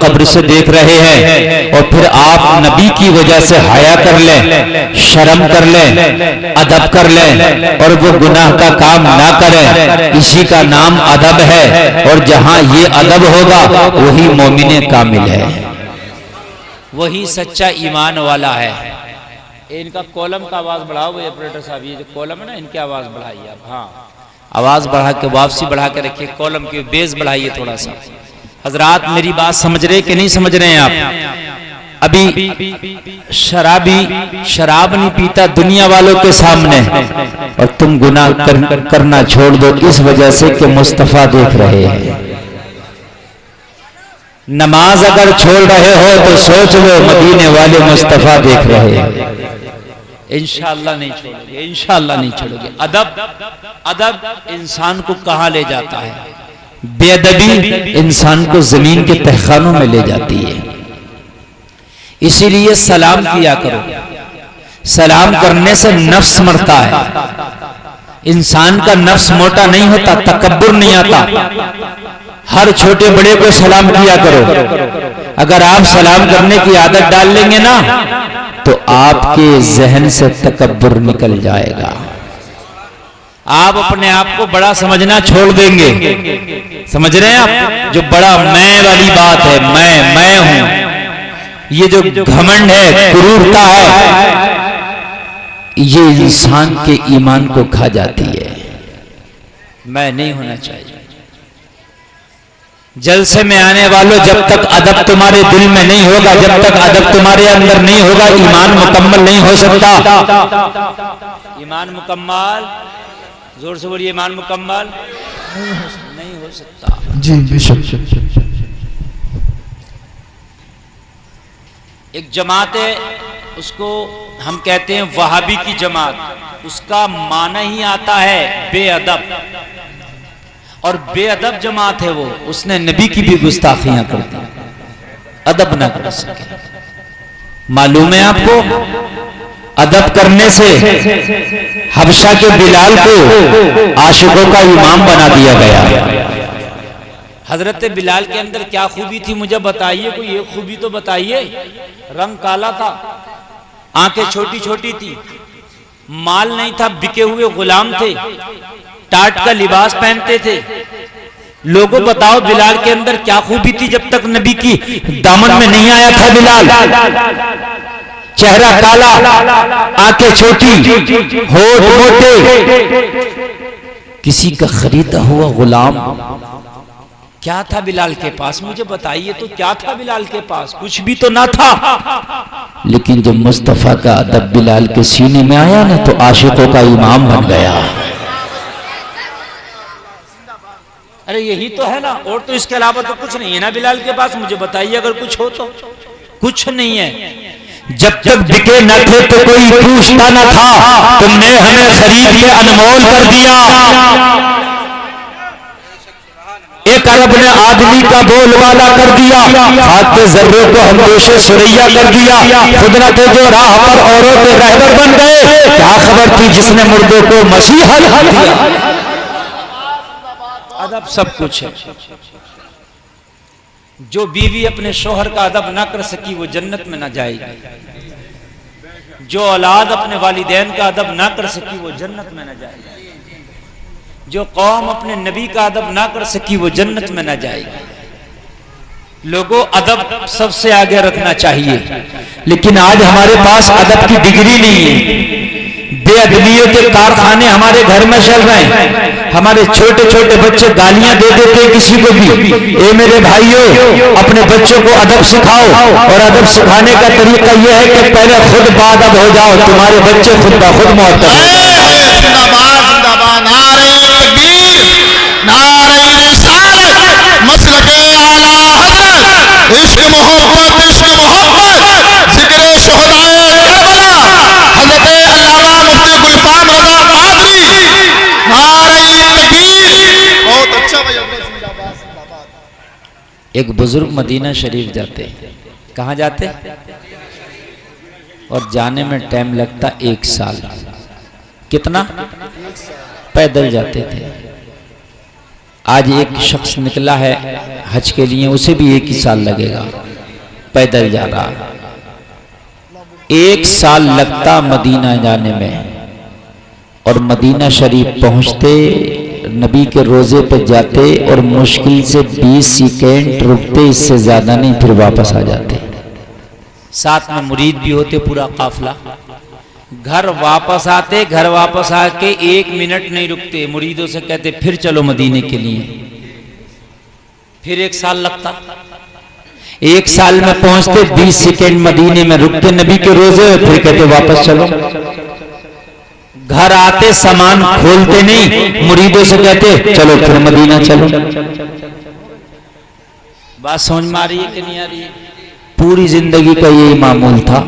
कब्र से देख रहे हैं, और फिर आप नबी की वजह से हया कर लें, शर्म कर लें, अदब कर लें, और वो गुनाह का काम ना करें, इसी का नाम अदब है। और जहां ये अदब होगा वही मोमिने कामिल है, वही सच्चा ईमान वाला है। इनका कॉलम का आवाज बढ़ाओ भाई ऑपरेटर साहब, ये जो कॉलम है ना इनकी आवाज बढ़ाइए आप। हाँ, आवाज बढ़ा के वापसी बढ़ा के रखिए, कॉलम की बेस बढ़ाइए थोड़ा सा। हजरात मेरी बात समझ रहे कि नहीं समझ रहे हैं आप? अभी शराबी शराब नहीं पीता दुनिया वालों के सामने, और तुम गुनाह करना छोड़ दो इस वजह से कि मुस्तफा देख रहे हैं। नमाज अगर छोड़ रहे हो तो सोच लो मदीने वाले मुस्तफा देख रहे हैं। इंशाअल्लाह नहीं छोड़ोगे, इंशाअल्लाह नहीं छोड़ोगे। अदब इंसान को कहां ले जाता है? बेअदबी इंसान को जमीन के तहखानों में ले जाती है। इसीलिए सलाम किया करो, सलाम करने से नफ्स मरता है। इंसान का नफ्स मोटा नहीं होता, तकब्बुर नहीं आता। हर छोटे बड़े को सलाम किया करो। अगर आप सलाम करने की आदत डाल लेंगे ना तो आपके जहन से तकब्बुर निकल जाएगा। आप अपने आप को बड़ा समझना छोड़ देंगे। समझ रहे हैं आप? जो बड़ा मैं वाली बात है, मैं हूं, ये जो घमंड है, क्रूरता है, ये इंसान के ईमान को खा जाती है। मैं नहीं होना चाहिए। जलसे में आने वालों, जब तक अदब तुम्हारे दिल में नहीं होगा, जब तक अदब तुम्हारे अंदर नहीं होगा, ईमान मुकम्मल नहीं हो सकता। ईमान मुकम्मल, जोर से बोलिए, ईमान मुकम्मल नहीं हो सकता। जी बेशक। एक जमात है, उसको हम कहते हैं वहाबी की जमात। उसका माना ही आता है बेअदब, और बेअदब जमात है वो। उसने नबी की भी गुस्ताखियां कर दी, अदब ना कर सके। मालूम है आपको, अदब करने से हबशा के बिलाल को आशिकों का इमाम बना दिया गया। हजरत बिलाल के अंदर क्या खूबी थी मुझे बताइए, कोई एक खूबी तो बताइए। रंग काला था, आंखें छोटी छोटी थी, माल नहीं था, बिके हुए गुलाम थे, टाट का लिबास पहनते थे। लोगों बताओ बिलाल के अंदर क्या खूबी थी जब तक नबी की दामन में नहीं आया था बिलाल? चेहरा काला, आंखें छोटी, होठ मोटे, किसी का खरीदा हुआ गुलाम। क्या था बिलाल के पास? मुझे बताइए तो, क्या था बिलाल के पास? कुछ भी तो ना था। लेकिन जब मुस्तफा का अदब बिलाल के सीने में आया ना तो आशिकों का इमाम बन गया। अरे यही तो है ना, और तो इसके अलावा तो कुछ नहीं है ना बिलाल के पास। मुझे बताइए अगर कुछ हो तो। कुछ नहीं है। जब तक बिके न थे तो कोई पूछता न था, तुमने हमें खरीद के अनमोल कर दिया। एक अरब ने आदमी का बोलबाला कर दिया, खाते जर्रे को हमदोशे सुरैया कर दिया। खुद न थे जो राह पर औरों के रहबर बन गए, क्या खबर थी जिसने मुर्दों को मसीहा दिया। अदब सब कुछ है। जो बीवी अपने शोहर का अदब ना कर सकी वो जन्नत में ना जाएगी। जो औलाद अपने वालिदैन का अदब ना कर सकी वो जन्नत में ना जाएगी। जो कौम अपने नबी का अदब ना कर सकी वो जन्नत में ना जाएगी। लोगों अदब सबसे आगे रखना चाहिए, लेकिन आज हमारे पास अदब की डिग्री नहीं है। बेअदबियों के कारखाने हमारे घर में चल रहे हैं। हमारे छोटे छोटे बच्चे गालियां दे देते हैं किसी को भी। ए मेरे भाइयों, अपने बच्चों को अदब सिखाओ, और अदब सिखाने का तरीका यह है कि पहले खुद बाअदब हो जाओ, तुम्हारे बच्चे खुद ब खुद मुअद्दब हो जाएंगे। जिंदाबाद जिंदाबाद, नारे तकबीर, नारे रिसालत, मसलके आला हज़रत, इश्क मोहब्बत, जिक्र शुहदाए करबला, हज़रत अल्लामा मुफ्ती गुलफाम रज़ा कादरी, नारे तकबीर। बहुत अच्छा भाई, जिंदाबाद जिंदाबाद। एक बुजुर्ग मदीना शरीफ जाते, कहाँ जाते? और जाने में टाइम लगता 1 साल। कितना? पैदल जाते थे। आज एक शख्स निकला है हज के लिए, उसे भी 1 ही साल लगेगा, पैदल जा रहा है। 1 साल लगता मदीना जाने में, और मदीना शरीफ पहुंचते नबी के रोजे पर जाते और मुश्किल से 20 सेकेंड रुकते, इससे ज्यादा नहीं, फिर वापस आ जाते। साथ में मुरीद भी होते, पूरा काफिला। घर वापस आते, घर वापस आके 1 मिनट नहीं रुकते, मुरीदों से कहते फिर चलो मदीने के लिए। फिर 1 साल लगता। 1 साल में पहुंचते, 20 सेकेंड मदीने में रुकते नबी के रोजे, फिर कहते वापस चलो। घर आते सामान खोलते नहीं, मुरीदों से कहते चलो फिर मदीना चलो। बात समझ में आ रही है कि नहीं आ रही है? पूरी जिंदगी का यही मामूल था।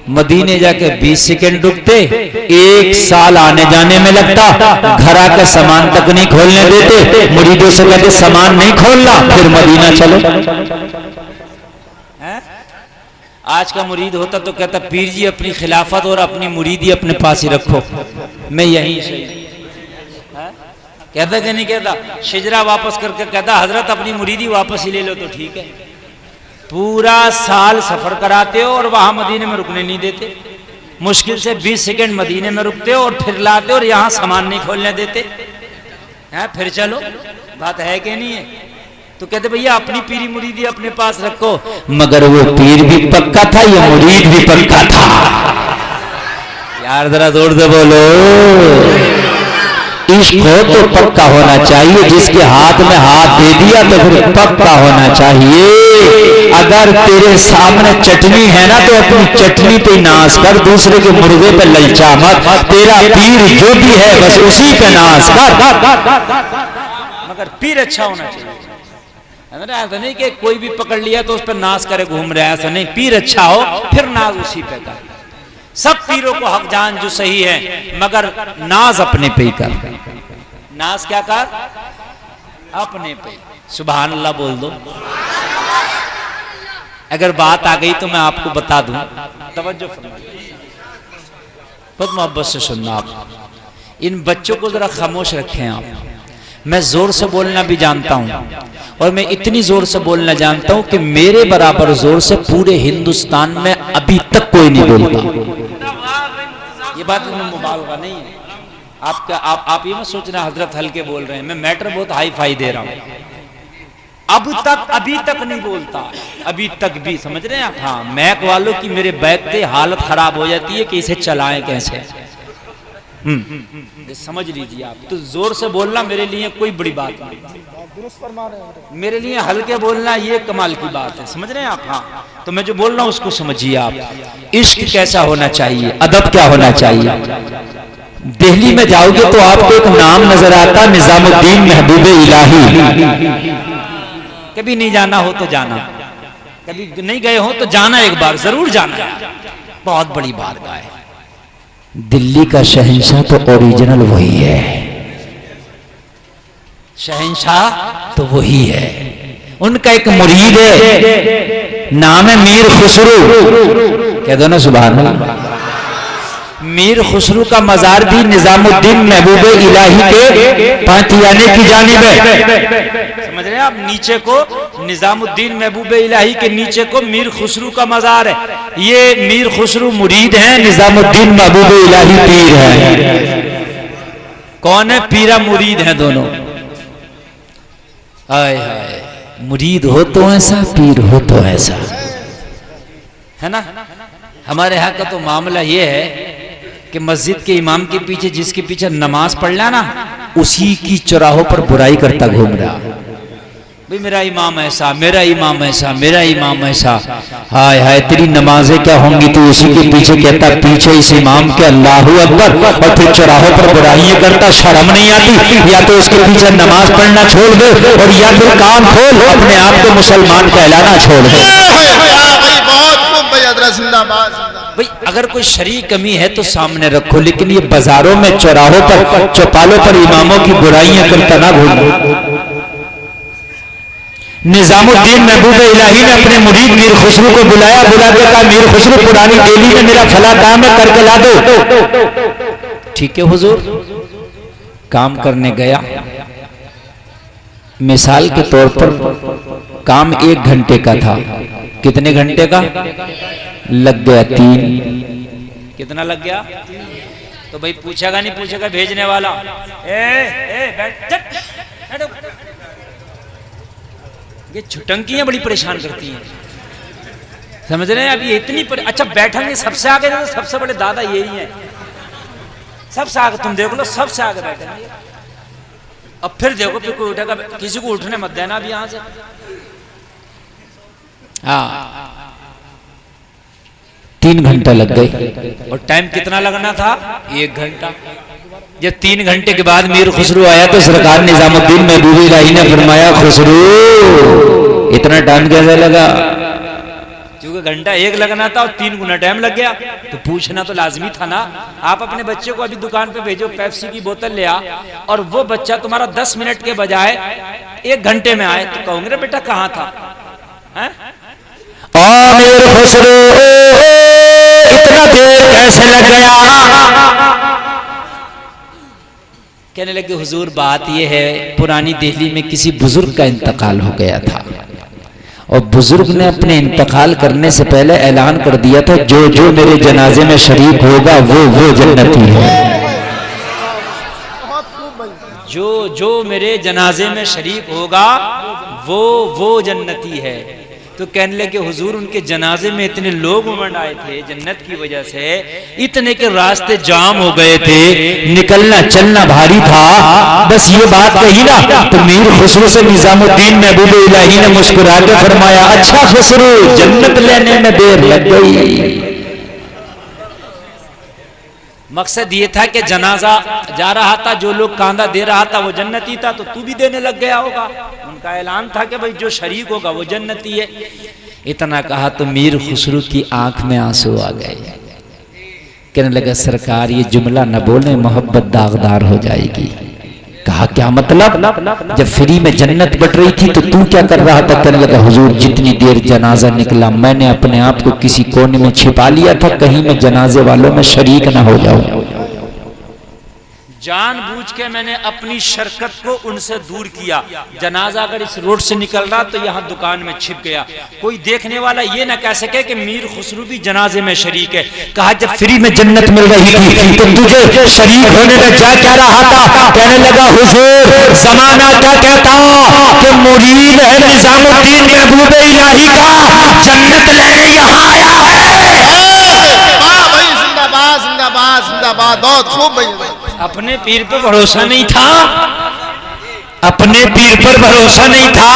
मदीने जाके 20 सेकेंड रुकते, 1 साल आने जाने में लगता, घर आकर सामान तक नहीं खोलने देते, मुरीदों से कहते सामान नहीं खोलना, फिर मदीना चलो। आज का मुरीद होता तो कहता पीर जी अपनी खिलाफत और अपनी मुरीदी अपने पास ही रखो, मैं यहीं से। कहता कि नहीं कहता? शिजरा वापस करके कहता हजरत अपनी मुरीदी वापस ही ले लो तो ठीक है। पूरा साल सफर कराते हो और वहां मदीने में रुकने नहीं देते। मुश्किल से 20 सेकेंड मदीने में रुकते हो और फिर लाते हो और यहां सामान नहीं खोलने देते हैं। फिर चलो, बात है कि नहीं है? तो कहते भैया अपनी पीरी मुरीदी अपने पास रखो। मगर वो पीर भी पक्का था, ये मुरीद भी पक्का था। यार जरा जोर से बोलो। इश्क हो तो पक्का होना चाहिए, जिसके हाथ में हाथ दे दिया तो फिर पक्का होना चाहिए। अगर तेरे सामने चटनी है ना तो अपनी चटनी पे नाश कर, दूसरे के मुर्गे पे ललचा मत। तेरा पीर जो भी है बस उसी पे नाश कर, मगर पीर अच्छा होना चाहिए। ऐसा नहीं कि कोई भी पकड़ लिया तो उस पर नाश करे घूम रहा है, ऐसा नहीं। पीर अच्छा हो फिर नाज उसी पे कर। सब पीरों को हक जान जो सही है, मगर नाज अपने पे ही कर। नाज क्या कर? अपने पे। सुभान अल्लाह बोल दो। अगर बात आ गई तो मैं आपको बता दूं, तवज्जो फरमाइए, बहुत मोहब्बत से सुनना। आप इन बच्चों को जरा खामोश रखें आप। मैं जोर से बोलना भी जानता हूं, और मैं इतनी जोर से बोलना जानता हूं कि मेरे बराबर जोर से पूरे हिंदुस्तान में अभी तक कोई नहीं बोलता। ये बात में मुबालगा नहीं है। आप ये मत सोचना हजरत हल्के बोल रहे हैं, मैं मैटर बहुत हाई फाई दे रहा हूं। अभी तक नहीं बोलता, अभी तक भी, समझ रहे हैं आप? हाँ, मैक वालों की मेरे बैग पे हालत खराब हो जाती है कि इसे चलाएं कैसे। समझ लीजिए आप। तो जोर से बोलना मेरे लिए कोई बड़ी बात नहीं, मेरे लिए हल्के बोलना ये कमाल की बात है। समझ रहे हैं आप? हाँ, तो मैं जो बोल रहा हूं उसको समझिए आप। इश्क कैसा होना चाहिए, अदब क्या होना चाहिए। दिल्ली में जाओगे तो आपको एक नाम नजर आता, निजामुद्दीन महबूब इलाही। कभी नहीं जाना हो तो जाना, कभी नहीं गए हो तो जाना, एक बार जरूर जाना। बहुत बड़ी बारगाह है। दिल्ली का शहंशाह तो ओरिजिनल वही है, शहंशाह तो वही है। उनका एक मुरीद है, नाम है मीर खुसरू। कह दो ना सुभान अल्लाह। मीर खुसरू का मजार भी निजामुद्दीन महबूब इलाही के पातियाने की जानिब है। समझ रहे हैं आप? नीचे को निजामुद्दीन महबूब इलाही के नीचे को मीर खुसरू का मजार है। ये मीर खुसरू मुरीद हैं, निजामुद्दीन महबूब इलाही पीर है। कौन है? पीरा मुरीद हैं दोनों। आए हाय, मुरीद हो तो ऐसा, पीर हो तो ऐसा, है ना? हमारे यहाँ का तो मामला ये है कि मस्जिद के इमाम के पीछे जिसके पीछे नमाज पढ़ ला ना, उसी की चौराहों पर बुराई करता घूम रहा। भाई मेरा इमाम ऐसा, मेरा इमाम ऐसा, मेरा इमाम ऐसा। हाय हाय, तेरी नमाजें क्या होंगी? तू उसी के पीछे कहता, पीछे इस इमाम के अल्लाहू अकबर, और फिर चौराहों पर बुराइयां करता। शर्म नहीं आती? या तो उसके पीछे नमाज पढ़ना छोड़ दे, और या फिर कान खोल अपने आप को मुसलमान कहलाना छोड़ दे। भाई अगर कोई शरई कमी है तो सामने रखो, लेकिन ये बाजारों में, चौराहों पर, चौपालों पर इमामों की बुराइयां करता ना भूलना। निजामुद्दीन महबूब इलाही ने अपने मुरीद मीर खुसरू को बुलाया, बुला के कहा मीर खुसरू पुरानी दिल्ली में मेरा फला काम है, करके ला दो। ठीक है हुजूर। काम करने गया, मिसाल के तौर पर काम 1 घंटे का था, कितने घंटे का लग गया? 3। कितना लग गया? तो भाई पूछेगा नहीं पूछेगा भेजने वाला, बैठ। ये छुटंकियां बड़ी परेशान करती हैं, समझ रहे हैं? अब ये इतनी अच्छा बैठेंगे सबसे आगे, तो सबसे बड़े दादा यही हैं, सबसे आगे। तुम देख लो, सबसे आगे बैठेंगे। अब फिर देखो, फिर कोई उठेगा, किसी को उठने मत देना अब यहां से। हाँ, 3 घंटा लग गए। और टाइम कितना लगना था? 1 घंटा। जब 3 घंटे के बाद मीर खुसरू आया तो सरकार निजामुद्दीन महबूब इलाही ने फरमाया, खुसरू इतना टाइम कैसे लगा? क्योंकि घंटा 1 लगना था और 3 गुना टाइम लग गया। तो पूछना तो लाजमी था ना। आप अपने बच्चे को अभी दुकान पे भेजो, पेप्सी की बोतल ले आ, और वो बच्चा तुम्हारा 10 मिनट के बजाय 1 घंटे में आए, तो कहोगे बेटा कहाँ था? मीर खुसरू इतना देर कैसे लग गया? कहने लगे, हुजूर बात यह है, पुरानी दिल्ली में किसी बुजुर्ग का इंतकाल हो गया था, और बुजुर्ग ने अपने इंतकाल करने से पहले ऐलान कर दिया था, जो जो मेरे जनाजे में शरीक होगा वो जन्नती है। जो जो मेरे जनाजे में शरीक होगा वो जन्नती है। तो कहने लगे, हुजूर उनके जनाजे में इतने लोग उमड़ आए थे जन्नत की वजह से, इतने के रास्ते जाम हो गए थे, निकलना चलना भारी था। बस ये बात कही ना, तो मीर खुसरू से निजामुद्दीन महबूब इलाही ने मुस्कुरा के फरमाया, अच्छा खुसरू, जन्नत लेने में देर लग गई। मकसद ये था कि जनाजा जा रहा था, जो लोग कांधा दे रहा था वो जन्नती था, तो तू भी देने लग गया होगा। उनका ऐलान था कि भाई जो शरीक होगा वो जन्नती है। इतना कहा तो मीर खुसरू की आंख में आंसू आ गए। कहने लगा, सरकार ये जुमला न बोले, मोहब्बत दागदार हो जाएगी। कहा क्या मतलब? जब फ्री में जन्नत बट रही थी तो तू क्या कर रहा था? कहने लगा, हुजूर जितनी देर जनाजा निकला मैंने अपने आप को किसी कोने में छिपा लिया था, कहीं मैं जनाजे वालों में शरीक ना हो जाऊं। जानबूझ के मैंने अपनी शरकत को उनसे दूर किया। जनाजा अगर इस रोड से निकल रहा तो यहाँ दुकान में छिप गया, कोई देखने वाला ये ना कह सके कि मीर खुसरू भी जनाजे में शरीक है। कहा जब फ्री में जन्नत मिल रही थी तो तुझे शरीक होने में क्या रहा था? कहने लगा, हुजूर जमाना क्या कहता कि मुरीद है निजामुद्दीन महबूब इलाही का, जन्नत लेने यहाँ आया है। जिंदाबाद जिंदाबाद जिंदाबाद, बहुत खूब भाई। अपने पीर पर भरोसा नहीं था, अपने पीर पर भरोसा नहीं था,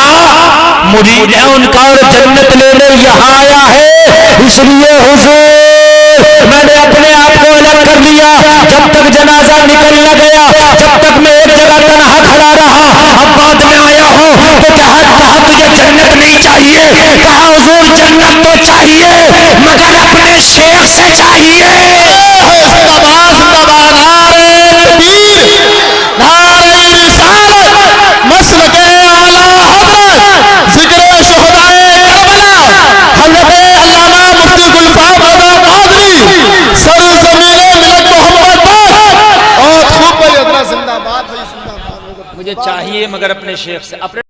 मुरीद है उनका और जन्नत लेने यहाँ आया है। इसलिए हुजूर मैंने अपने आप को अलग कर लिया। जब तक जनाजा निकल न गया, जब तक मैं एक जगह तनहा खड़ा रहा, अब बाद में आया हूँ तो कहा तुझे जन्नत नहीं चाहिए? कहा हुजूर जन्नत तो चाहिए मगर अपने शेख से चाहिए। जिंदाबाद जिंदाबाद, नारे तकबीर, नारे रिसालत, मसलके आला हज़रत, ज़िक्र शुहदाए करबला, हज़रत अल्लामा मुफ्ती गुलफ़ाम रज़ा क़ादरी, सरज़मीने मिलत मोहम्मद पर। और खूब भाई, जिंदाबाद भाई, जिंदाबाद। मुझे चाहिए मगर अपने शेख से।